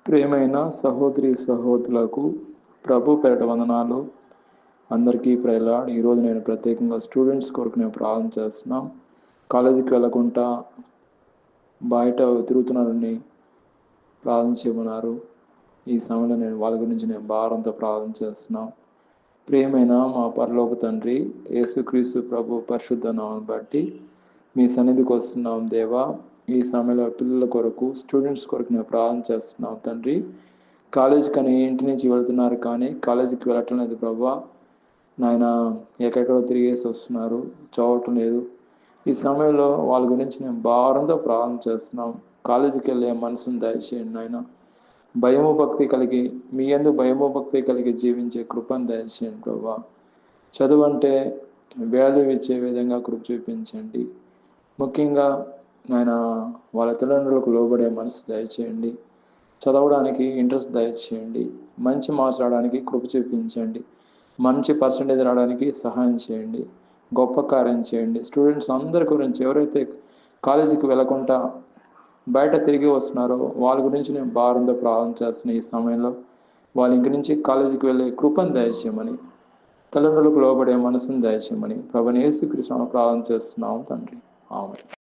ప్రియమైన సహోదరి సహోదరులకు ప్రభు పేరిట వందనాలు. అందరికీ ప్రైలాడ్. ఈరోజు నేను ప్రత్యేకంగా స్టూడెంట్స్ కొరకు నేను ప్రార్థన చేస్తున్నాం. కాలేజీకి వెళ్ళకుండా బయట తిరుగుతున్నారని ప్రార్థన చేయమన్నారు. ఈ సమయంలో నేను వాళ్ళ గురించి నేను భారంతో ప్రార్థన చేస్తున్నాం. ప్రియమైన మా పరలోక తండ్రి యేసుక్రీస్తు ప్రభు పరిశుద్ధ నామం బట్టి మీ సన్నిధికి వస్తున్నాం దేవా. ఈ సమయంలో పిల్లల కొరకు స్టూడెంట్స్ కొరకు నేను ప్రార్థన చేస్తున్నాం తండ్రి. కాలేజీకి అని ఇంటి నుంచి వెళ్తున్నారు కానీ కాలేజీకి వెళ్ళటం లేదు ప్రభా. నాయన ఎక్కడెక్కడో తిరిగేసి వస్తున్నారు, చదవటం లేదు. ఈ సమయంలో వాళ్ళ గురించి నేను భారంతో ప్రార్థన చేస్తున్నాం. కాలేజీకి వెళ్ళే మనసును దయచేయండి నాయన. భయము భక్తి కలిగి మీ యందు భయము భక్తి కలిగి జీవించే కృపను దయచేయండి ప్రభా. చదువు అంటే వాల్యూ ఇచ్చే విధంగా కృప చూపించండి. ముఖ్యంగా నాయన వాళ్ళ తల్లిదండ్రులకు లోబడే మనసు దయచేయండి. చదవడానికి ఇంట్రెస్ట్ దయచేయండి. మంచి మార్క్స్ రావడానికి కృప చూపించండి. మంచి పర్సంటేజ్ రావడానికి సహాయం చేయండి. గొప్ప కార్యం చేయండి. స్టూడెంట్స్ అందరి గురించి ఎవరైతే కాలేజీకి వెళ్ళకుండా బయట తిరిగి వస్తున్నారో వాళ్ళ గురించి నేను భారంతో ప్రార్థన చేస్తున్న ఈ సమయంలో వాళ్ళ ఇంటి నుంచి కాలేజీకి వెళ్ళే కృపను దయచేయమని, తల్లిదండ్రులకు లోబడే మనసును దయచేయమని ప్రభువైన యేసుక్రీస్తునామమున ప్రార్థన చేస్తున్నాము తండ్రి. ఆమేన్.